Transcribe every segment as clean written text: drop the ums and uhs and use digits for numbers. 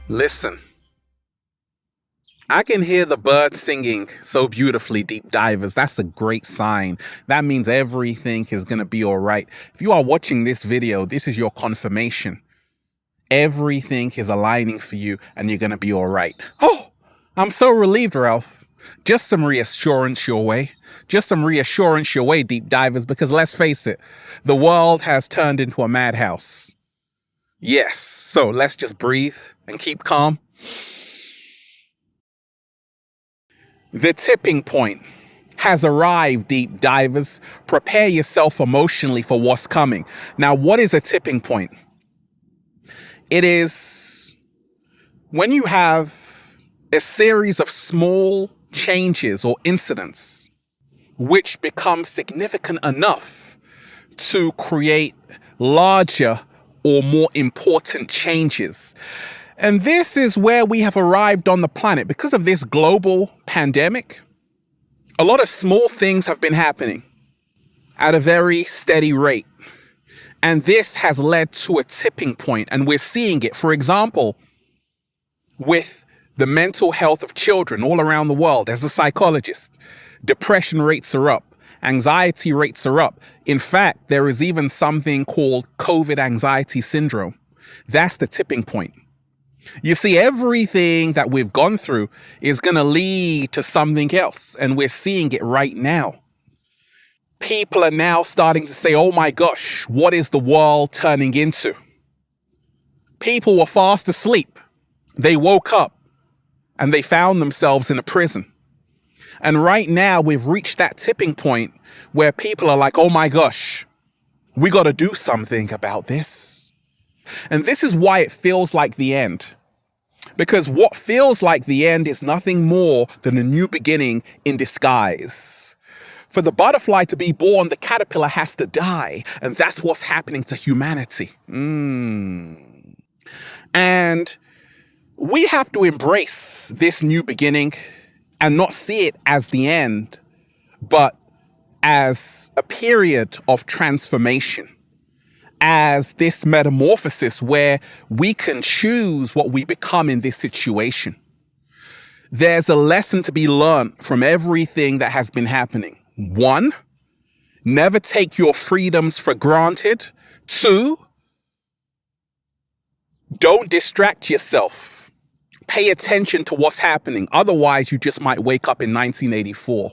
Listen, I can hear the birds singing so beautifully, deep divers. That's a great sign. That means everything is going to be all right. If you are watching this video, this is your confirmation. Everything is aligning for you and you're going to be all right. Oh, I'm so relieved, Ralph. Just some reassurance your way. Just some reassurance your way, deep divers, because let's face it, the world has turned into a madhouse. Yes, so let's just breathe and keep calm. The tipping point has arrived, deep divers. Prepare yourself emotionally for what's coming. Now, what is a tipping point? It is when you have a series of small changes or incidents which become significant enough to create larger or more important changes. And this is where we have arrived on the planet. Because of this global pandemic, a lot of small things have been happening at a very steady rate. And this has led to a tipping point, and we're seeing it, for example, with the mental health of children all around the world. As a psychologist, depression rates are up. Anxiety rates are up. In fact, there is even something called COVID anxiety syndrome. That's the tipping point. You see, everything that we've gone through is going to lead to something else, and we're seeing it right now. People are now starting to say, oh my gosh, what is the world turning into? People were fast asleep. They woke up and they found themselves in a prison. And right now we've reached that tipping point where people are like, oh my gosh, we got to do something about this. And this is why it feels like the end. Because what feels like the end is nothing more than a new beginning in disguise. For the butterfly to be born, the caterpillar has to die. And that's what's happening to humanity. And we have to embrace this new beginning and not see it as the end, but as a period of transformation, as this metamorphosis where we can choose what we become in this situation. There's a lesson to be learned from everything that has been happening. 1, never take your freedoms for granted. 2, don't distract yourself. Pay attention to what's happening. Otherwise, you just might wake up in 1984.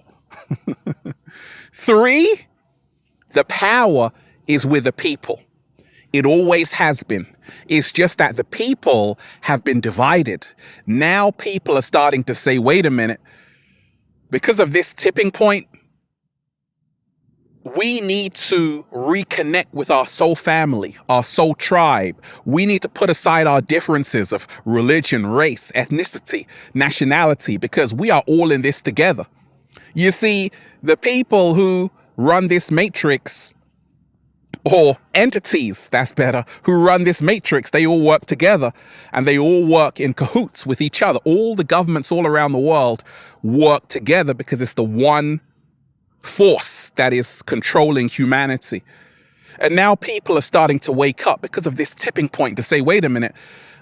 3, the power is with the people. It always has been. It's just that the people have been divided. Now people are starting to say, wait a minute, because of this tipping point, we need to reconnect with our soul family, our soul tribe. We need to put aside our differences of religion, race, ethnicity, nationality, because we are all in this together. You see, the people who run this matrix, or entities, that's better, who run this matrix, they all work together and they all work in cahoots with each other. All the governments all around the world work together because it's the one force that is controlling humanity. And now people are starting to wake up because of this tipping point to say, wait a minute,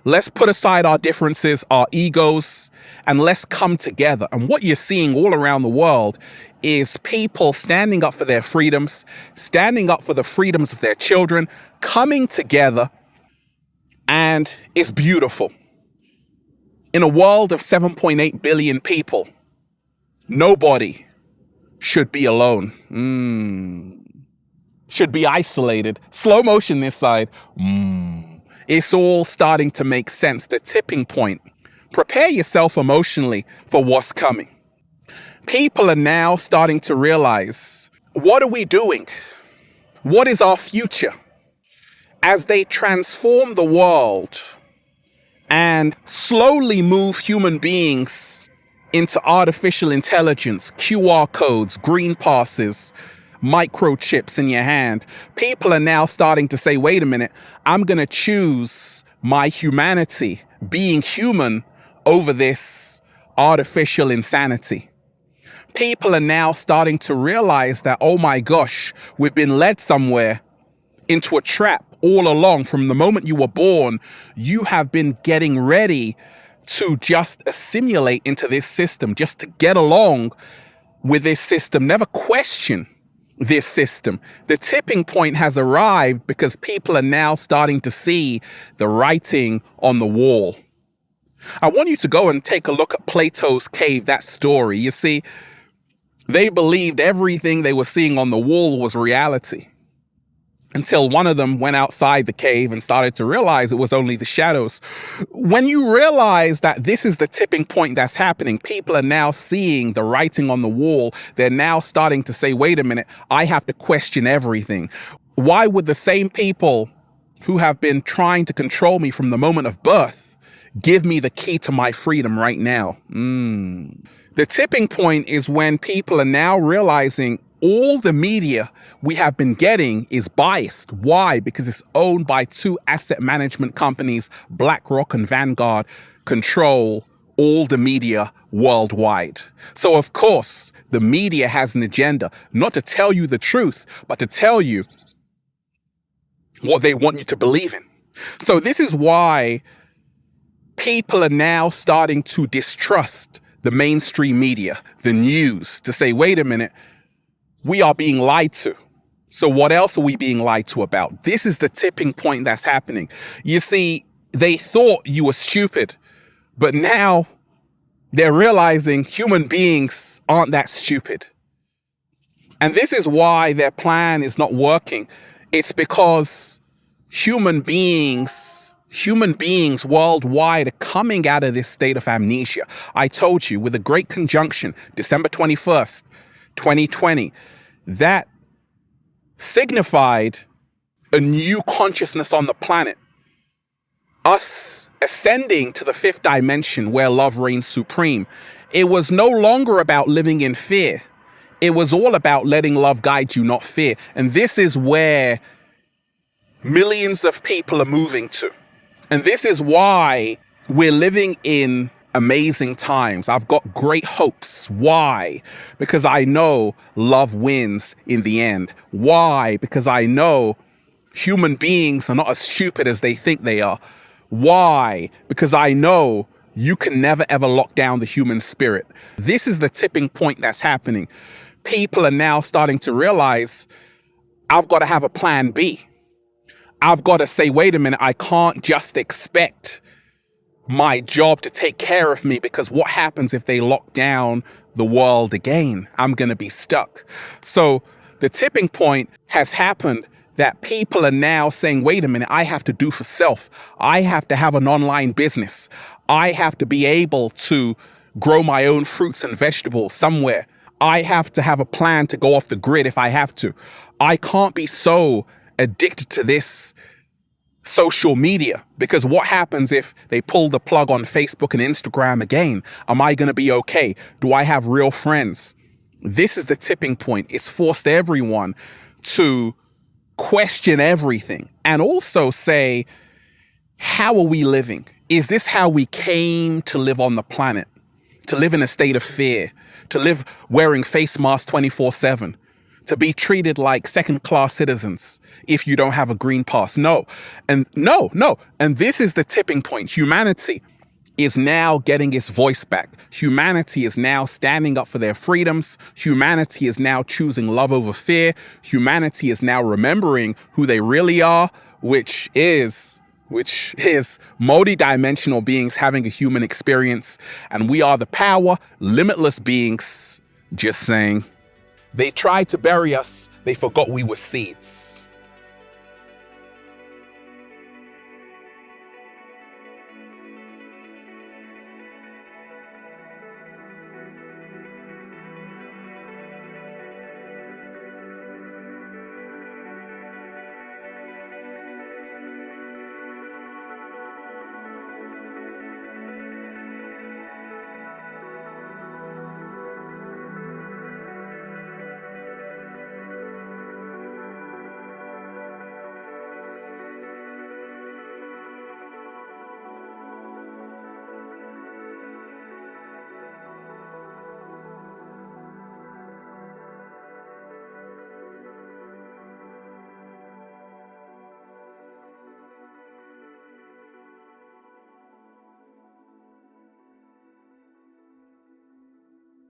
let's put aside our differences, our egos, and let's come together. And what you're seeing all around the world is people standing up for their freedoms, standing up for the freedoms of their children, coming together, and it's beautiful. In a world of 7.8 billion people, nobody should be alone. Should be isolated. Slow motion this side. It's all starting to make sense. The tipping point. Prepare yourself emotionally for what's coming. People are now starting to realize, what are we doing? What is our future? As they transform the world and slowly move human beings into artificial intelligence, QR codes, green passes, microchips in your hand, people are now starting to say, wait a minute, I'm going to choose my humanity, being human, over this artificial insanity. People are now starting to realize that, oh my gosh, we've been led somewhere into a trap all along. From the moment you were born, you have been getting ready to just assimilate into this system, just to get along with this system, never question this system. The tipping point has arrived because people are now starting to see the writing on the wall. I want you to go and take a look at Plato's cave, that story. You see, they believed everything they were seeing on the wall was reality, until one of them went outside the cave and started to realize it was only the shadows. When you realize that this is the tipping point that's happening, people are now seeing the writing on the wall. They're now starting to say, wait a minute, I have to question everything. Why would the same people who have been trying to control me from the moment of birth give me the key to my freedom right now? The tipping point is when people are now realizing all the media we have been getting is biased. Why? Because it's owned by two asset management companies, BlackRock and Vanguard, control all the media worldwide. So of course, the media has an agenda, not to tell you the truth, but to tell you what they want you to believe in. So this is why people are now starting to distrust the mainstream media, the news, to say, wait a minute, we are being lied to. So what else are we being lied to about? This is the tipping point that's happening. You see, they thought you were stupid, but now they're realizing human beings aren't that stupid. And this is why their plan is not working. It's because human beings worldwide are coming out of this state of amnesia. I told you, with a great conjunction, December 21st, 2020, that signified a new consciousness on the planet. Us ascending to the fifth dimension where love reigns supreme. It was no longer about living in fear. It was all about letting love guide you, not fear. And this is where millions of people are moving to. And this is why we're living in amazing times. I've got great hopes. Why? Because I know love wins in the end. Why? Because I know human beings are not as stupid as they think they are. Why? Because I know you can never ever lock down the human spirit. This is the tipping point that's happening. People are now starting to realize, I've got to have a plan B. I've got to say, wait a minute, I can't just expect my job to take care of me, because what happens if they lock down the world again? I'm going to be stuck. So the tipping point has happened that people are now saying, wait a minute, I have to do for self. I have to have an online business. I have to be able to grow my own fruits and vegetables somewhere. I have to have a plan to go off the grid if I have to. I can't be so addicted to this social media, because what happens if they pull the plug on Facebook and Instagram again? Am I going to be okay? Do I have real friends? This is the tipping point. It's forced everyone to question everything and also say, how are we living? Is this how we came to live on the planet? To live in a state of fear, to live wearing face masks 24/7, to be treated like second-class citizens if you don't have a green pass. No. And this is the tipping point. Humanity is now getting its voice back. Humanity is now standing up for their freedoms. Humanity is now choosing love over fear. Humanity is now remembering who they really are, which is multi-dimensional beings having a human experience. And we are the power, limitless beings. Just saying. They tried to bury us. They forgot we were seeds.